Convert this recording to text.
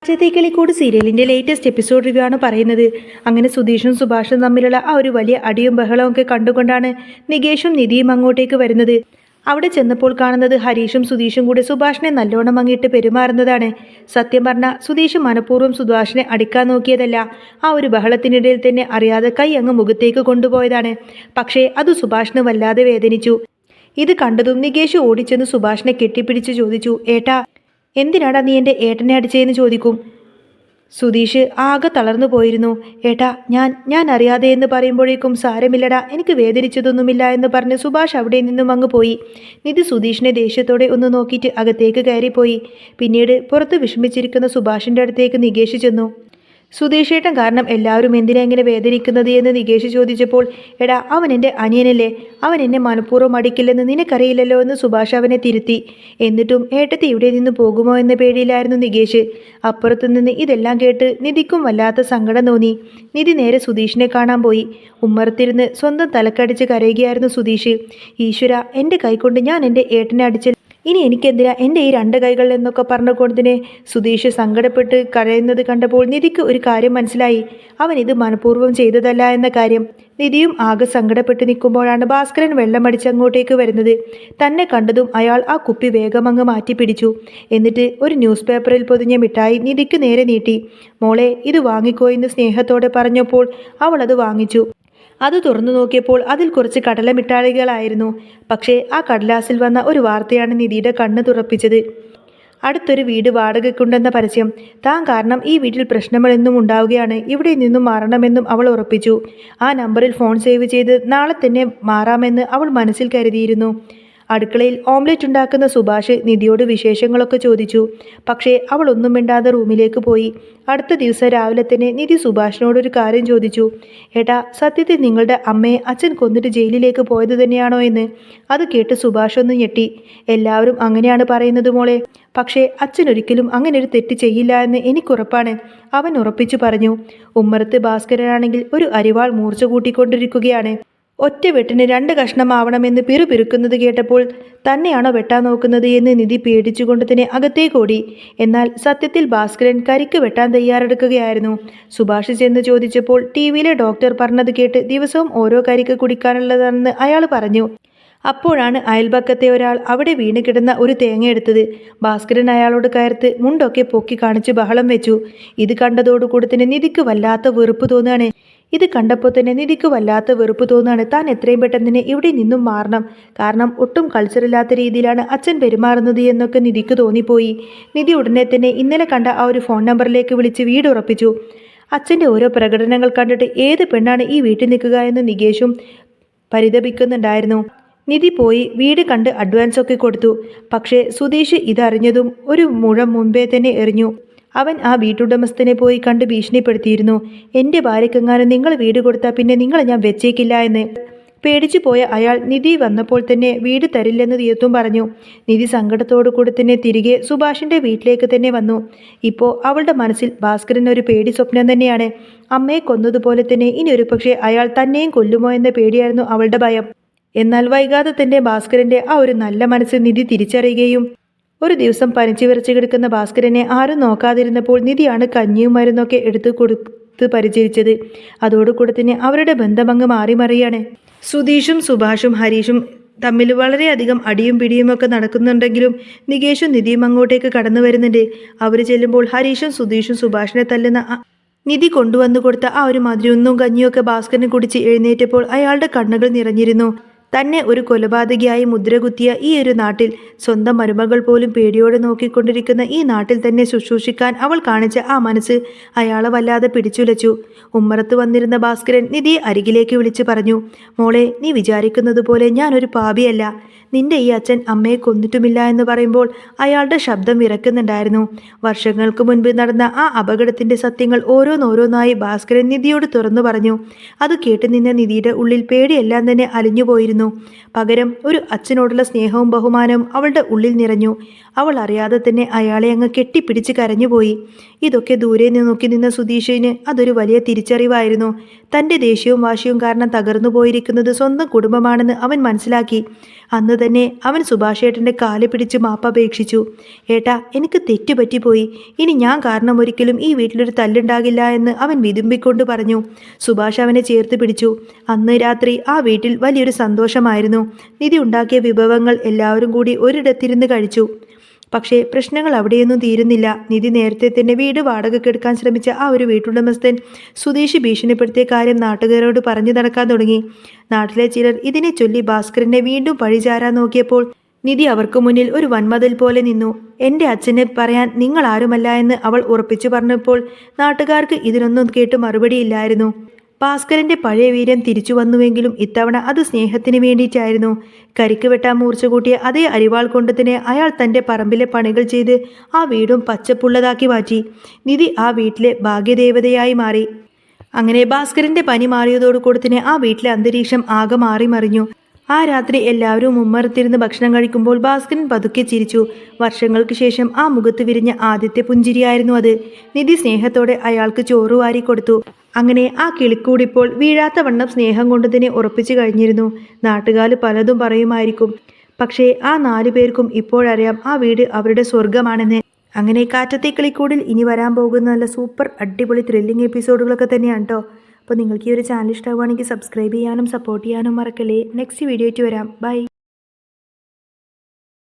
രാജതേക്കളിക്കൂട് സീരിയലിന്റെ latest episode review ആണ് പറയുന്നത്. അങ്ങനെ സുധീഷും സുഭാഷും തമ്മിലുള്ള ആ ഒരു വലിയ അടിയും ബഹളവും ഒക്കെ കണ്ടുകൊണ്ടാണ് നികേഷും നിധിയും അങ്ങോട്ടേക്ക് വരുന്നത്. അവിടെ ചെന്നപ്പോൾ കാണുന്നത് ഹരീഷും സുധീഷും കൂടി സുഭാഷിനെ നല്ലോണം അങ്ങിട്ട് പെരുമാറുന്നതാണ്. സത്യം പറഞ്ഞാൽ സുധീഷ് മനഃപൂർവ്വം സുഭാഷിനെ അടിക്കാൻ നോക്കിയതല്ല. ആ ഒരു ബഹളത്തിനിടയിൽ തന്നെ അറിയാതെ കൈ അങ്ങ് മുഖത്തേക്ക് കൊണ്ടുപോയതാണ്. പക്ഷേ അത് സുഭാഷിന് വല്ലാതെ വേദനിച്ചു. ഇത് കണ്ടതും നികേഷ് ഓടിച്ചെന്ന് സുഭാഷിനെ കെട്ടിപ്പിടിച്ച് ചോദിച്ചു, ഏട്ടാ എന്തിനാടാ നീ എൻ്റെ ഏട്ടനെ അടിച്ചതെന്ന് ചോദിക്കും. സുധീഷ് ആകെ തളർന്നു പോയിരുന്നു. ഏട്ടാ ഞാൻ അറിയാതെ എന്ന് പറയുമ്പോഴേക്കും സാരമില്ലടാ, എനിക്ക് വേദനിച്ചതൊന്നുമില്ല എന്ന് പറഞ്ഞ് സുഭാഷ് അവിടെ നിന്നും അങ്ങ് പോയി. നിധി സുധീഷിനെ ദേഷ്യത്തോടെ ഒന്ന് നോക്കിയിട്ട് അകത്തേക്ക് കയറിപ്പോയി. പിന്നീട് പുറത്ത് വിഷമിച്ചിരിക്കുന്ന സുഭാഷിൻ്റെ അടുത്തേക്ക് നികേഷ് ചെന്നു. സുധീഷേട്ടൻ കാരണം എല്ലാവരും എന്തിനാ ഇങ്ങനെ വേദനിക്കുന്നത് എന്ന് നികേഷ് ചോദിച്ചപ്പോൾ, എടാ അവൻ എൻ്റെ അനിയനല്ലേ, അവൻ എന്നെ മനഃപൂർവ്വം അടിക്കില്ലെന്ന് നിനക്കറിയില്ലല്ലോ എന്ന് സുഭാഷ് അവനെ തിരുത്തി. എന്നിട്ടും ഏട്ടത്തി ഇവിടെ നിന്ന് പോകുമോ എന്ന പേടിയിലായിരുന്നു നികേഷ്. അപ്പുറത്തു നിന്ന് ഇതെല്ലാം കേട്ട് നിധിക്കും വല്ലാത്ത സങ്കടം തോന്നി. നിധി നേരെ സുധീഷിനെ കാണാൻ പോയി. ഉമ്മറത്തിരുന്ന് സ്വന്തം തലക്കടിച്ച് കരയുകയായിരുന്നു സുധീഷ്. ഈശ്വര, എൻ്റെ കൈകൊണ്ട് ഞാൻ എൻ്റെ ഏട്ടനെ അടിച്ച ഇനി എനിക്കെന്തിനാ എൻ്റെ ഈ രണ്ട് കൈകൾ എന്നൊക്കെ പറഞ്ഞുകൊണ്ടതിനെ സുധീഷ് സങ്കടപ്പെട്ട് കരയുന്നത് കണ്ടപ്പോൾ നിധിക്ക് ഒരു കാര്യം മനസ്സിലായി. അവൻ ഇത് മനഃപൂർവ്വം ചെയ്തതല്ല എന്ന കാര്യം. നിധിയും ആകെ സങ്കടപ്പെട്ട് നിൽക്കുമ്പോഴാണ് ഭാസ്കരൻ വെള്ളമടിച്ച് അങ്ങോട്ടേക്ക് വരുന്നത്. തന്നെ കണ്ടതും അയാൾ ആ കുപ്പി വേഗം അങ്ങ് മാറ്റി പിടിച്ചു. എന്നിട്ട് ഒരു ന്യൂസ് പേപ്പറിൽ പൊതിഞ്ഞ മിഠായി നിധിക്ക് നേരെ നീട്ടി. മോളെ, ഇത് വാങ്ങിക്കോ എന്ന് സ്നേഹത്തോടെ പറഞ്ഞപ്പോൾ അവൾ അത് വാങ്ങിച്ചു. അത് തുറന്നു നോക്കിയപ്പോൾ അതിൽ കുറച്ച് കടല മിഠായികളായിരുന്നു. പക്ഷേ ആ കടലാസിൽ വന്ന ഒരു വാർത്തയാണ് നിധിയുടെ കണ്ണ് തുറപ്പിച്ചത്. അടുത്തൊരു വീട് വാടകയ്ക്കുണ്ടെന്ന പരസ്യം. താൻ കാരണം ഈ വീട്ടിൽ പ്രശ്നങ്ങളെന്നും ഉണ്ടാവുകയാണ്, ഇവിടെ നിന്നും മാറണമെന്നും അവൾ ഉറപ്പിച്ചു. ആ നമ്പറിൽ ഫോൺ സേവ് ചെയ്ത് നാളെ തന്നെ മാറാമെന്ന് അവൾ മനസ്സിൽ കരുതിയിരുന്നു. അടുക്കളയിൽ ഓംലെറ്റ് ഉണ്ടാക്കുന്ന സുഭാഷ് നിധിയോട് വിശേഷങ്ങളൊക്കെ ചോദിച്ചു. പക്ഷേ അവൾ ഒന്നും മിണ്ടാതെ റൂമിലേക്ക് പോയി. അടുത്ത ദിവസം രാവിലെ തന്നെ നിധി സുഭാഷിനോടൊരു കാര്യം ചോദിച്ചു. ഏട്ടാ, സത്യത്തിൽ നിങ്ങളുടെ അമ്മയെ അച്ഛൻ കൊന്നിട്ട് ജയിലിലേക്ക് പോയത് തന്നെയാണോ എന്ന്. അത് കേട്ട് സുഭാഷ് ഒന്ന് ഞെട്ടി. എല്ലാവരും അങ്ങനെയാണ് പറയുന്നത് മോളെ, പക്ഷേ അച്ഛൻ ഒരിക്കലും അങ്ങനെ ഒരു തെറ്റ് ചെയ്യില്ല എന്ന് എനിക്കുറപ്പാണ്, അവൻ ഉറപ്പിച്ചു പറഞ്ഞു. ഉമ്മറത്ത് ഭാസ്കരനാണെങ്കിൽ ഒരു അരിവാൾ മൂർച്ച കൂട്ടിക്കൊണ്ടിരിക്കുകയാണ്. ഒറ്റ വെട്ടിന് 2 കഷ്ണമാവണമെന്ന് പിറുപിറുക്കുന്നത് കേട്ടപ്പോൾ തന്നെയാണോ വെട്ടാൻ നോക്കുന്നത് എന്ന് നിധി പേടിച്ചുകൊണ്ട് തന്നെ അകത്തേക്കോടി. എന്നാൽ സത്യത്തിൽ ഭാസ്കരൻ കരിക്ക് വെട്ടാൻ തയ്യാറെടുക്കുകയായിരുന്നു. സുഭാഷ് ചെന്ന് ചോദിച്ചപ്പോൾ ടിവിയിലെ ഡോക്ടർ പറഞ്ഞത് കേട്ട് ദിവസവും ഓരോ കരിക്ക് കുടിക്കാനുള്ളതാണെന്ന് അയാൾ പറഞ്ഞു. അപ്പോഴാണ് അയൽപക്കത്തെ ഒരാൾ അവിടെ വീണ് കിടന്ന ഒരു തേങ്ങ എടുത്തത്. ഭാസ്കരൻ അയാളോട് കയർത്ത് മുണ്ടൊക്കെ പൊക്കി കാണിച്ച് ബഹളം വെച്ചു. ഇത് കണ്ടതോടുകൂടി തന്നെ നിധിക്ക് വല്ലാത്ത വെറുപ്പ് തോന്നുകയാണ്. താൻ എത്രയും പെട്ടെന്ന് തന്നെ ഇവിടെ നിന്നും മാറണം. കാരണം ഒട്ടും കൾച്ചറില്ലാത്ത രീതിയിലാണ് അച്ഛൻ പെരുമാറുന്നത് എന്നൊക്കെ നിധിക്ക് തോന്നിപ്പോയി. നിധി ഉടനെ തന്നെ ഇന്നലെ കണ്ട ആ ഒരു ഫോൺ നമ്പറിലേക്ക് വിളിച്ച് വീട് ഉറപ്പിച്ചു. അച്ഛൻ്റെ ഓരോ പ്രകടനങ്ങൾ കണ്ടിട്ട് ഏത് പെണ്ണാണ് ഈ വീട്ടിൽ നിൽക്കുക എന്ന് നികേഷും പരിതപിക്കുന്നുണ്ടായിരുന്നു. നിധി പോയി വീട് കണ്ട് അഡ്വാൻസ് ഒക്കെ കൊടുത്തു. പക്ഷേ സുധീഷ് ഇതറിഞ്ഞതും ഒരു മുഴം മുൻപേ തന്നെ എറിഞ്ഞു. അവൻ ആ വീട്ടുടമസ്ഥനെ പോയി കണ്ട് ഭീഷണിപ്പെടുത്തിയിരുന്നു. എൻ്റെ ഭാര്യക്കെങ്ങാനും നിങ്ങൾ വീട് കൊടുത്താൽ പിന്നെ നിങ്ങളെ ഞാൻ വെച്ചേക്കില്ല എന്ന്. പേടിച്ചു പോയ അയാൾ നിധി വന്നപ്പോൾ തന്നെ വീട് തരില്ലെന്ന് തീർത്തും പറഞ്ഞു. നിധി സങ്കടത്തോടു കൂടി തന്നെ തിരികെ സുഭാഷിൻ്റെ വീട്ടിലേക്ക് തന്നെ വന്നു. ഇപ്പോൾ അവളുടെ മനസ്സിൽ ഭാസ്കരൻ ഒരു പേടി സ്വപ്നം തന്നെയാണ്. അമ്മയെ കൊന്നതുപോലെ തന്നെ ഇനി ഒരു പക്ഷേ അയാൾ തന്നെയും കൊല്ലുമോ എന്ന പേടിയായിരുന്നു അവളുടെ ഭയം. എന്നാൽ വൈകാതെ തന്നെ ഭാസ്കരൻ്റെ ആ ഒരു നല്ല മനസ്സ് നിധി തിരിച്ചറിയുകയും ഒരു ദിവസം പനിച്ചു വിറച്ച് കിടക്കുന്ന ഭാസ്കരനെ ആരും നോക്കാതിരുന്നപ്പോൾ നിധിയാണ് കഞ്ഞിയും മരുന്നൊക്കെ എടുത്തു കൊടുത്ത് പരിചരിച്ചത്. അതോടുകൂടി തന്നെ അവരുടെ ബന്ധമങ്ങ് മാറിമറിയാണ്. സുധീഷും സുഭാഷും ഹരീഷും തമ്മിൽ വളരെയധികം അടിയും പിടിയുമൊക്കെ നടക്കുന്നുണ്ടെങ്കിലും നികേഷും നിധിയും അങ്ങോട്ടേക്ക് കടന്നു വരുന്നുണ്ട്. അവർ ചെല്ലുമ്പോൾ ഹരീഷും സുധീഷും സുഭാഷിനെ തല്ലുന്ന നിധി കൊണ്ടുവന്നു കൊടുത്ത ആ ഒരു മധുരമൊന്നും കഞ്ഞിയൊക്കെ ഭാസ്കരനെ കുടിച്ച് എഴുന്നേറ്റപ്പോൾ അയാളുടെ കണ്ണുകൾ നിറഞ്ഞിരുന്നു. തന്നെ ഒരു കൊലപാതകയായി മുദ്രകുത്തിയ ഈ ഒരു നാട്ടിൽ, സ്വന്തം മരുമകൾ പോലും പേടിയോടെ നോക്കിക്കൊണ്ടിരിക്കുന്ന ഈ നാട്ടിൽ തന്നെ ശുശ്രൂഷിക്കാൻ അവൾ കാണിച്ച ആ മനസ്സ് അയാളെ വല്ലാതെ പിടിച്ചുലച്ചു. ഉമ്മറത്ത് വന്നിരുന്ന ഭാസ്കരൻ നിധിയെ അരികിലേക്ക് വിളിച്ചു പറഞ്ഞു. മോളെ, നീ വിചാരിക്കുന്നത് പോലെ ഞാനൊരു പാപിയല്ല. നിന്റെ ഈ അച്ഛൻ അമ്മയെ കൊന്നിട്ടുമില്ല എന്ന് പറയുമ്പോൾ അയാളുടെ ശബ്ദം വിറക്കുന്നുണ്ടായിരുന്നു. വർഷങ്ങൾക്ക് മുൻപ് നടന്ന ആ അപകടത്തിൻ്റെ സത്യങ്ങൾ ഓരോന്നോരോന്നായി ഭാസ്കരൻ നിധിയോട് തുറന്നു പറഞ്ഞു. അത് കേട്ട് നിന്ന നിധിയുടെ ഉള്ളിൽ പേടിയെല്ലാം തന്നെ അലിഞ്ഞുപോയിരുന്നു. പകരം ഒരു അച്ഛനോടുള്ള സ്നേഹവും ബഹുമാനവും അവളുടെ ഉള്ളിൽ നിറഞ്ഞു. അവൾ അറിയാതെ തന്നെ അയാളെ അങ്ങ് കെട്ടിപ്പിടിച്ച് കരഞ്ഞുപോയി. ഇതൊക്കെ ദൂരെ നോക്കി നിന്ന സുധീഷിന് അതൊരു വലിയ തിരിച്ചറിവായിരുന്നു. തൻ്റെ ദേഷ്യവും വാശിയും കാരണം തകർന്നു പോയിരിക്കുന്നത് സ്വന്തം കുടുംബമാണെന്ന് അവൻ മനസ്സിലാക്കി. അന്ന് തന്നെ അവൻ സുഭാഷേട്ടൻ്റെ കാല് പിടിച്ച് മാപ്പപേക്ഷിച്ചു. ഏട്ടാ, എനിക്ക് തെറ്റുപറ്റിപ്പോയി. ഇനി ഞാൻ കാരണം ഒരിക്കലും ഈ വീട്ടിലൊരു തല്ലുണ്ടാകില്ല എന്ന് അവൻ വിതുമ്പിക്കൊണ്ട് പറഞ്ഞു. സുഭാഷ് അവനെ ചേർത്ത് പിടിച്ചു. അന്ന് രാത്രി ആ വീട്ടിൽ വലിയൊരു സന്തോഷമായിരുന്നു. നിധി ഉണ്ടാക്കിയ വിഭവങ്ങൾ എല്ലാവരും കൂടി ഒരിടത്തിരുന്ന് കഴിച്ചു. പക്ഷേ പ്രശ്നങ്ങൾ അവിടെയൊന്നും തീരുന്നില്ല. നിധി നേരത്തെ തന്നെ വീട് വാടകയ്ക്കെടുക്കാൻ ശ്രമിച്ച ആ ഒരു വീട്ടുടമസ്ഥൻ സുധീഷ് ഭീഷണിപ്പെടുത്തിയ കാര്യം നാട്ടുകാരോട് പറഞ്ഞു നടക്കാൻ തുടങ്ങി. നാട്ടിലെ ചിലർ ഇതിനെ ചൊല്ലി ഭാസ്കരനെ വീണ്ടും പഴിചാരാൻ നോക്കിയപ്പോൾ നിധി അവർക്ക് മുന്നിൽ ഒരു വൻമതിൽ പോലെ നിന്നു. എൻ്റെ അച്ഛനെ പറയാൻ നിങ്ങൾ ആരുമല്ല എന്ന് അവൾ ഉറപ്പിച്ചു പറഞ്ഞപ്പോൾ നാട്ടുകാർക്ക് ഇതിനൊന്നും കേട്ട് മറുപടിയില്ലായിരുന്നു. ഭാസ്കരൻ്റെ പഴയ വീര്യം തിരിച്ചു വന്നുവെങ്കിലും ഇത്തവണ അത് സ്നേഹത്തിന് വേണ്ടിയിട്ടായിരുന്നു. കരിക്ക് വെട്ടാൻ മൂർച്ച കൂട്ടിയ അതേ അരിവാൾ കൊണ്ട് തന്നെ അയാൾ തൻ്റെ പറമ്പിലെ പണികൾ ചെയ്ത് ആ വീടും പച്ചപ്പുള്ളതാക്കി മാറ്റി. നിധി ആ വീട്ടിലെ ഭാഗ്യദേവതയായി മാറി. അങ്ങനെ ഭാസ്കരൻ്റെ പനി മാറിയതോടുകൂടി തന്നെ ആ വീട്ടിലെ അന്തരീക്ഷം ആകെ മാറി മറിഞ്ഞു. ആ രാത്രി എല്ലാവരും ഉമ്മറത്തിരുന്ന് ഭക്ഷണം കഴിക്കുമ്പോൾ ഭാസ്കരൻ പതുക്കെ ചിരിച്ചു. വർഷങ്ങൾക്ക് ശേഷം ആ മുഖത്ത് വിരിഞ്ഞ ആദ്യത്തെ പുഞ്ചിരിയായിരുന്നു അത്. നിധി സ്നേഹത്തോടെ അയാൾക്ക് ചോറ് വാരി കൊടുത്തു. അങ്ങനെ ആ കിളിക്കൂടിപ്പോൾ വീഴാത്ത വണ്ണം സ്നേഹം കൊണ്ട് തന്നെ ഉറപ്പിച്ചു കഴിഞ്ഞിരുന്നു. നാട്ടുകാർ പലതും പറയുമായിരിക്കും, പക്ഷേ ആ 4 പേർക്കും ഇപ്പോഴറിയാം ആ വീട് അവരുടെ സ്വർഗമാണെന്ന്. അങ്ങനെ കാറ്റത്തെ കിളിക്കൂടിൽ ഇനി വരാൻ പോകുന്ന നല്ല സൂപ്പർ അടിപൊളി ത്രില്ലിംഗ് എപ്പിസോഡുകളൊക്കെ തന്നെയാണ് കേട്ടോ. അപ്പോൾ നിങ്ങൾക്ക് ഈ ഒരു ചാനൽ ഇഷ്ടമാവുകയാണെങ്കിൽ സബ്സ്ക്രൈബ് ചെയ്യാനും സപ്പോർട്ട് ചെയ്യാനും മറക്കല്ലേ. നെക്സ്റ്റ് വീഡിയോ ആയിട്ട് വരാം. ബൈ.